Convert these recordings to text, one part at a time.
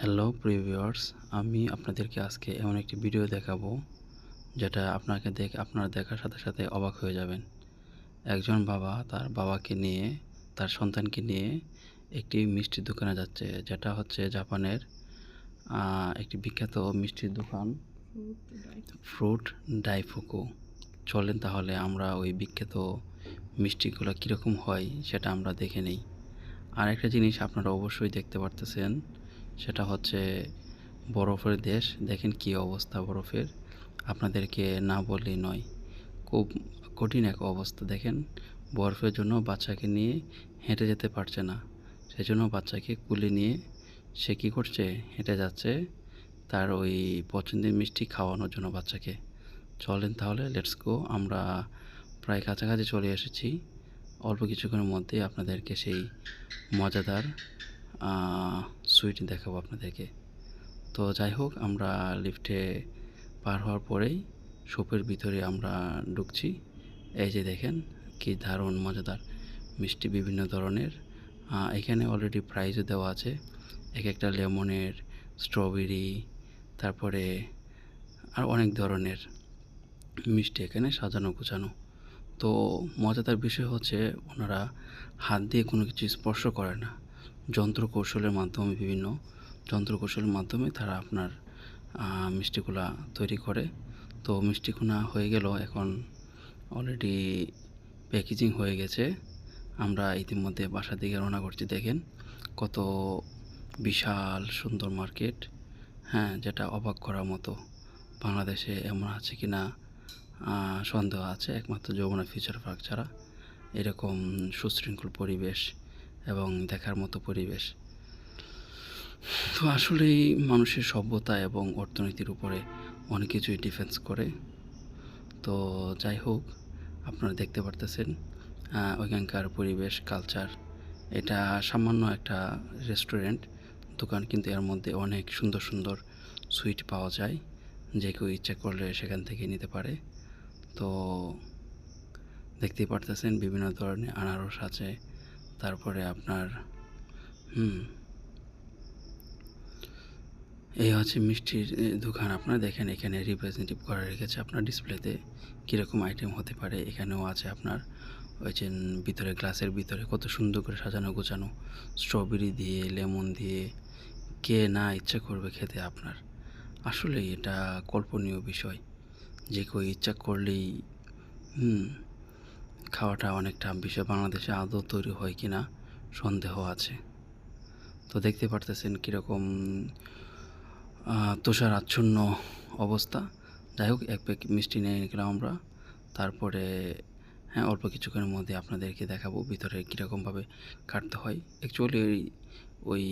Hello previewers, আমি আপনাদেরকে আজকে এমন একটি ভিডিও দেখাবো যেটা আপনারা দেখার সাথে সাথে অবাক হয়ে যাবেন। একজন বাবা তার বাবাকে নিয়ে, তার সন্তানকে নিয়ে একটি মিষ্টির দোকানে যাচ্ছে, যেটা হচ্ছে জাপানের একটি বিখ্যাত মিষ্টির দোকান ফ্রুট ডাইফুকু। চলেন তাহলে আমরা ওই বিখ্যাত মিষ্টিগুলো কীরকম হয় সেটা আমরা দেখে নিই। আর একটা জিনিস আপনারা অবশ্যই দেখতে পারতেছেন, সেটা হচ্ছে বরফের দেশ। দেখেন কি অবস্থা বরফের, আপনাদেরকে না বললেই নয়। খুব কঠিন এক অবস্থা। দেখেন, বরফের জন্য বাচ্চাকে নিয়ে হেঁটে যেতে পারছে না, সেজন্য বাচ্চাকে কুলে নিয়ে সে কী করছে, হেঁটে যাচ্ছে তার ওই পছন্দের মিষ্টি খাওয়ানোর জন্য বাচ্চাকে। চলেন তাহলে, লেটস গো। আমরা প্রায় কাছাকাছি চলে এসেছি। অল্প কিছুক্ষণের মধ্যেই আপনাদেরকে সেই মজাদার সুইট দেখাবো আপনাদেরকে। তো যাই হোক, আমরা লিফটে পার হওয়ার পরেই শপের ভিতরে আমরা ঢুকছি। এই যে দেখেন কি দারুণ মজাদার মিষ্টি, বিভিন্ন ধরনের। এখানে অলরেডি প্রাইসও দেওয়া আছে, এক একটা লেমনের, স্ট্রবেরি, তারপরে আর অনেক ধরনের মিষ্টি এখানে সাজানো গোছানো। তো মজাদার বিষয় হচ্ছে, ওনারা হাত দিয়ে কোনো কিছু স্পর্শ করে না, বিভিন্ন যন্ত্রকৌশলের মাধ্যমে তারা আপনার মিষ্টিগুলা তৈরি করে। তো মিষ্টিগুলা হয়ে গেল, এখন অলরেডি প্যাকেজিং হয়ে গেছে। আমরা ইতিমধ্যে বাসার দিকে রওনা করছি। দেখেন কত বিশাল সুন্দর মার্কেট, হ্যাঁ, যেটা অবাক করার মতো। বাংলাদেশে এমন আছে কি না সন্দেহ আছে, একমাত্র যমুনা ফিউচার পার্ক ছাড়া। এরকম সুশৃঙ্খল পরিবেশ এবং দেখার মতো পরিবেশ। তো আসলেই মানুষের সভ্যতা এবং অর্থনীতির উপরে অনেক কিছুই ডিফেন্স করে। তো যাই হোক, আপনারা দেখতে পারতেছেন ওইখানকার পরিবেশ, কালচার। এটা সামান্য একটা রেস্টুরেন্ট দোকান, কিন্তু এর মধ্যে অনেক সুন্দর সুন্দর সুইট পাওয়া যায়, যে কেউ ইচ্ছা করলে সেখান থেকে নিতে পারে। তো দেখতেই পারতেছেন বিভিন্ন ধরনের আনারস আছে, তারপরে আপনার এই হচ্ছে মিষ্টির দোকান। আপনারা দেখেন এখানে রিপ্রেজেন্টেটিভ করে রেখেছে আপনার ডিসপ্লেতে কীরকম আইটেম হতে পারে। এখানেও আছে আপনার ওই যে ভিতরে, গ্লাসের ভিতরে কত সুন্দর করে সাজানো গোছানো, স্ট্রবেরি দিয়ে, লেমন দিয়ে। কে না ইচ্ছা করবে খেতে আপনার? আসলে এটা কল্পনীয় বিষয়, যে কেউ ইচ্ছা করলেই খাওয়াটা অনেকটা বিষয়। বাংলাদেশে আদৌ তৈরি হয় কি না সন্দেহ আছে। তো দেখতে পারতেছেন কীরকম তুষার আচ্ছন্ন অবস্থা। যাই হোক, এক প্যাকেট মিষ্টি নিয়ে নিলাম আমরা। তারপরে হ্যাঁ, অল্প কিছুক্ষণের মধ্যে আপনাদেরকে দেখাবো ভিতরে কীরকমভাবে কাটতে হয়। অ্যাকচুয়ালি ওই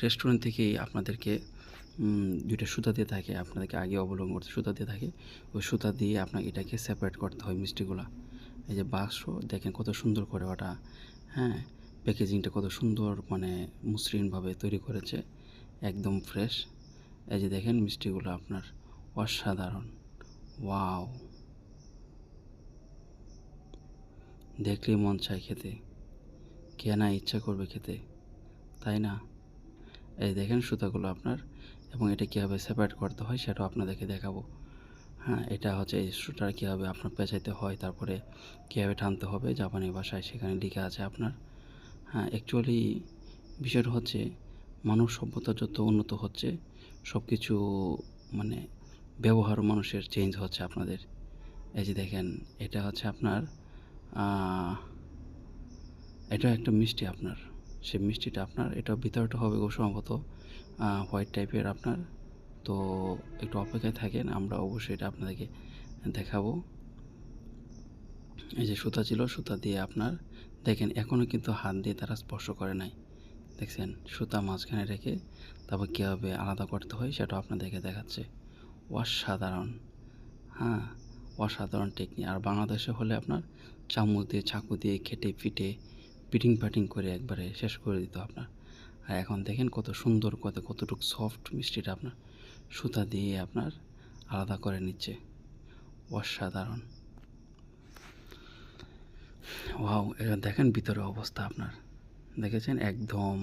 রেস্টুরেন্ট থেকেই আপনাদেরকে দুইটা সুতা দিয়ে থাকে, আপনাদেরকে আগে অবলম্বন করতে সুতা দিয়ে থাকে। ওই সুতা দিয়ে আপনাকে এটাকে সেপারেট করতে হয় মিষ্টিগুলা। এই যে বাক্স দেখেন কত সুন্দর করে ওটা, হ্যাঁ, প্যাকেজিংটা কত সুন্দর, মানে মসৃণভাবে তৈরি করেছে, একদম ফ্রেশ। এই যে দেখেন মিষ্টিগুলো আপনার অসাধারণ, ওয়াও, দেখলেই মন চায় খেতে। কে না ইচ্ছা করবে খেতে, তাই না? এই দেখেন সুতাগুলো আপনার, এবং এটা কীভাবে সেপারেট করতে হয় সেটাও আপনাদেরকে দেখাবো। হ্যাঁ, এটা হচ্ছে এই সুতা কীভাবে আপনার পেঁচাইতে হয়, তারপরে কীভাবে টানতে হবে জাপানি ভাষায় সেখানে লিখে আছে আপনার। হ্যাঁ, অ্যাকচুয়ালি বিষয়টা হচ্ছে, মানব সভ্যতা যত উন্নত হচ্ছে, সব কিছু মানে ব্যবহার মানুষের চেঞ্জ হচ্ছে আপনাদের। এই যে দেখেন, এটা হচ্ছে আপনার এটা একটা মিষ্টি আপনার, সেই মিষ্টিটা আপনার, এটা ভিতরটা হবে খুব সম্ভবত হোয়াইট টাইপের আপনার। তো একটু অপেক্ষায় থাকেন, আমরা অবশ্যই এটা আপনাদেরকে দেখাবো। এই যে সুতা ছিল, সুতা দিয়ে আপনার দেখেন এখনও কিন্তু হাত দিয়ে তারা স্পর্শ করে নাই। দেখছেন, সুতা মাঝখানে রেখে তারপর কীভাবে আলাদা করতে হয় সেটাও আপনাদেরকে দেখাচ্ছে। অসাধারণ, হ্যাঁ, অসাধারণ টেকনিক। আর বাংলাদেশে হলে আপনার চামচ দিয়ে, চাকু দিয়ে কেটে পিটে পিটিং পাটিং করে একবারে শেষ করে দিত আপনার। আর এখন দেখেন কত সুন্দর, কতটুকু সফট মিষ্টিটা আপনার সুতা দিয়ে আপনার আলাদা করে নিচ্ছে। অসাধারণ, ওয়াও। এবার দেখেন ভিতরে অবস্থা আপনার, দেখেছেন একদম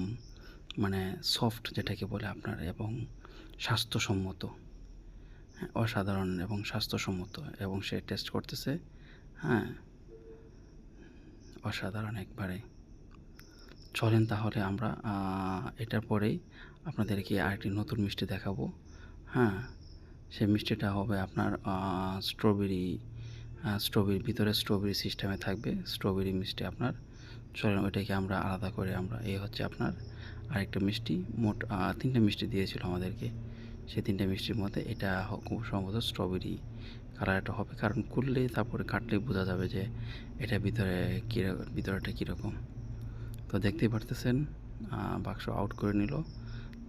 মানে সফট যেটাকে বলে আপনার, এবং স্বাস্থ্যসম্মত। হ্যাঁ, অসাধারণ এবং স্বাস্থ্যসম্মত, এবং সে টেস্ট করতেছে। হ্যাঁ, অসাধারণ একবারে। চলেন তাহলে আমরা এটার পরেই আপনাদেরকে আরেকটি নতুন মিষ্টি দেখাবো। হ্যাঁ, সেই মিষ্টিটা হবে আপনার স্ট্রবেরির ভিতরে স্ট্রবেরি সিস্টেমে থাকবে, স্ট্রবেরি মিষ্টি আপনার। চলেন ওইটাকে আমরা আলাদা করে আমরা, এই হচ্ছে আপনার আরেকটা মিষ্টি। মোট 3টে মিষ্টি দিয়েছিল আমাদেরকে। সেই 3টে মিষ্টির মধ্যে এটা খুব সম্ভবত স্ট্রবেরি কালারটা হবে, কারণ খুললে তারপরে কাটলেই বোঝা যাবে যে এটা ভিতরেটা কীরকম। তো দেখতেই পারতেছেন, বাক্স আউট করে নিল।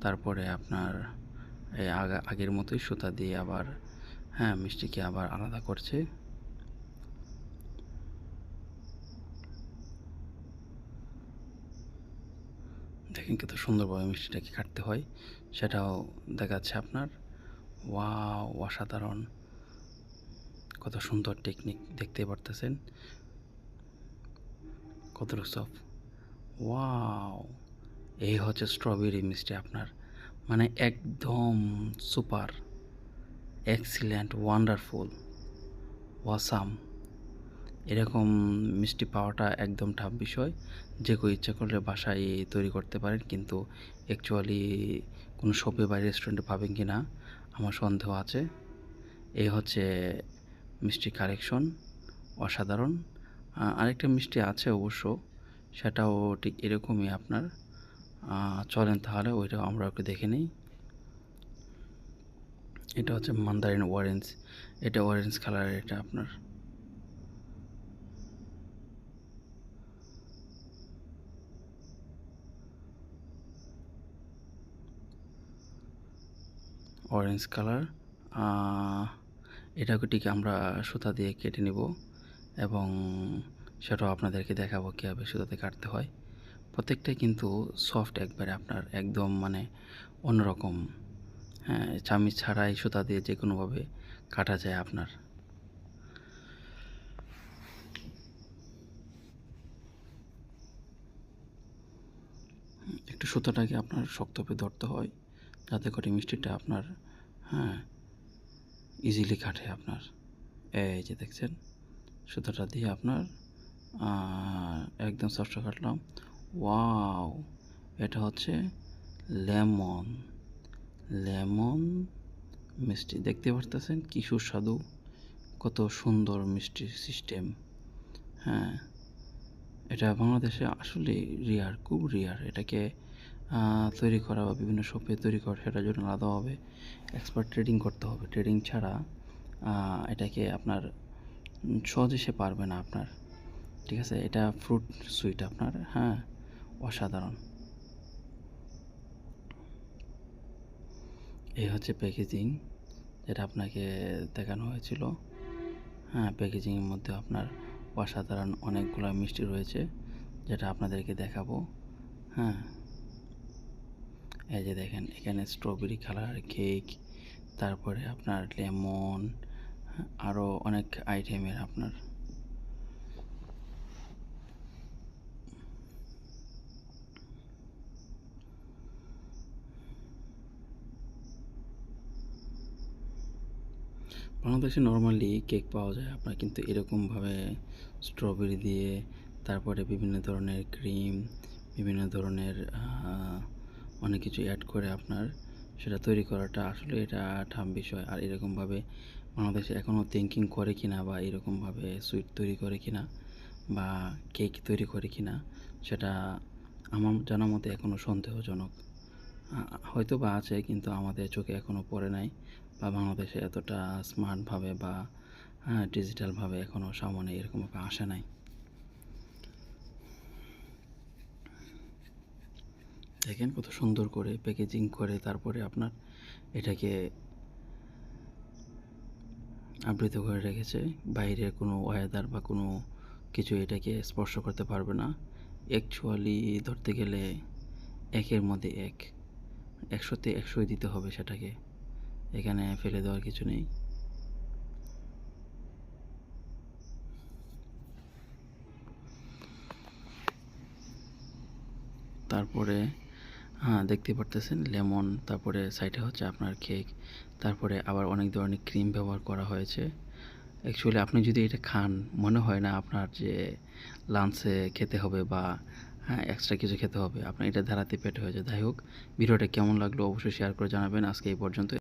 তারপরে আপনার এই আগের মতোই সুতা দিয়ে আবার, হ্যাঁ, মিষ্টিকে আবার আলাদা করছে। দেখেন কত সুন্দরভাবে মিষ্টিটাকে কাটতে হয়, সেটাও দেখাচ্ছে আপনার। ওয়াও, অসাধারণ, কত সুন্দর টেকনিক, দেখতেই পারতেছেন কত সফট। ওয়াও, এই হচ্ছে স্ট্রবেরি মিষ্টি আপনার, মানে একদম সুপার, এক্সিলেন্ট, ওয়ান্ডারফুল, ওয়াসাম। এরকম মিষ্টি পাওয়াটা একদম টাফ বিষয়। যে কেউ ইচ্ছা করলে বাসায় তৈরি করতে পারেন, কিন্তু অ্যাকচুয়ালি কোনো শপে বা রেস্টুরেন্টে পাবেন কি না আমার সন্দেহ আছে। এই হচ্ছে মিষ্টি কালেকশন, অসাধারণ। আরেকটা মিষ্টি আছে অবশ্য, সেটাও ঠিক এরকমই আপনার। চলেন তাহলে ওইটাও আমরা একটু দেখে নিই। এটা হচ্ছে মান্দারিন অরেঞ্জ, এটা অরেঞ্জ কালারের, এটা আপনার। অরেঞ্জ কালার, এটাকে ঠিক আমরা সুতা দিয়ে কেটে নিব, এবং সেটাও আপনাদেরকে দেখাবো কীভাবে সুতাতে কাটতে হয়। প্রত্যেকটাই কিন্তু সফট একবারে আপনার, একদম মানে অন্যরকম। হ্যাঁ, চামিচ ছাড়াই সুতা দিয়ে যে কোনোভাবে কাটা যায় আপনার। একটু সুতাটাকে আপনার শক্তভাবে ধরতে হয়, যাতে করে মিষ্টিটা আপনার, হ্যাঁ, ইজিলি কাটে আপনার। এই যে দেখছেন, সুতাটা দিয়ে আপনার একদম সফট কাটলাম। ওয়াও, এটা হচ্ছে লেমন, লেমন মিষ্টি, দেখতে পারতেছেন কি সুস্বাদু, কত সুন্দর মিষ্টির সিস্টেম। হ্যাঁ, এটা বাংলাদেশে আসলে রেয়ার, খুব রেয়ার। এটাকে তৈরি করা বা বিভিন্ন শপে তৈরি করা, সেটার জন্য আলাদাভাবে এক্সপার্ট ট্রেডিং করতে হবে। ট্রেডিং ছাড়া এটাকে আপনার সহজে সে পারবে না আপনার। ঠিক আছে, এটা ফ্রুট সুইট আপনার। হ্যাঁ, অসাধারণ। এই হচ্ছে প্যাকেজিং, যেটা আপনাকে দেখানো হয়েছিল। হ্যাঁ, প্যাকেজিংয়ের মধ্যে আপনার অসাধারণ অনেকগুলো মিষ্টি রয়েছে, যেটা আপনাদেরকে দেখাবো। হ্যাঁ, এই যে দেখেন, এখানে স্ট্রবেরি কালার কেক, তারপরে আপনার লেমন, আরও অনেক আইটেমের আপনার। বাংলাদেশে নর্মালি কেক পাওয়া যায় আপনার, কিন্তু এরকমভাবে স্ট্রবেরি দিয়ে, তারপরে বিভিন্ন ধরনের ক্রিম, বিভিন্ন ধরনের অনেক কিছু অ্যাড করে আপনার সেটা তৈরি করাটা আসলে এটা টাফ বিষয়। আর এরকমভাবে বাংলাদেশে এখনও থিঙ্কিং করে কিনা, বা এরকমভাবে সুইট তৈরি করে কিনা, বা কেক তৈরি করে কিনা, সেটা আমার জানা মতে এখনও সন্দেহজনক। হয়তো বা আছে, কিন্তু আমাদের চোখে এখনও পড়ে নাই, বা বাংলাদেশে এতটা স্মার্টভাবে বা ডিজিটালভাবে এখনও সামনে এরকমভাবে আসে নাই। দেখেন কত সুন্দর করে প্যাকেজিং করে তারপরে আপনার এটাকে আবৃত করে রেখেছে। বাইরের কোনো ওয়েদার বা কোনো কিছু এটাকে স্পর্শ করতে পারবে না। অ্যাকচুয়ালি ধরতে গেলে একের মধ্যে এক, 100তে 100ই দিতে হবে সেটাকে, এখানে ফেলে দেওয়ার কিছু নেই। তারপরে হ্যাঁ, দেখতেই পারতেছেন লেমন, তারপরে সাইডে হচ্ছে আপনার কেক, তারপরে আবার অনেক ধরনের ক্রিম ব্যবহার করা হয়েছে। অ্যাকচুয়ালি আপনি যদি এটা খান, মনে হয় না আপনার যে লাঞ্চে খেতে হবে বা হ্যাঁ, এক্সট্রা কিছু খেতে হবে। আপনার এটা ধারাতে পেট হয়ে যায়। যাই হোক, ভিডিওটা কেমন লাগলো অবশ্যই শেয়ার করে জানাবেন। আজকে এই পর্যন্তই।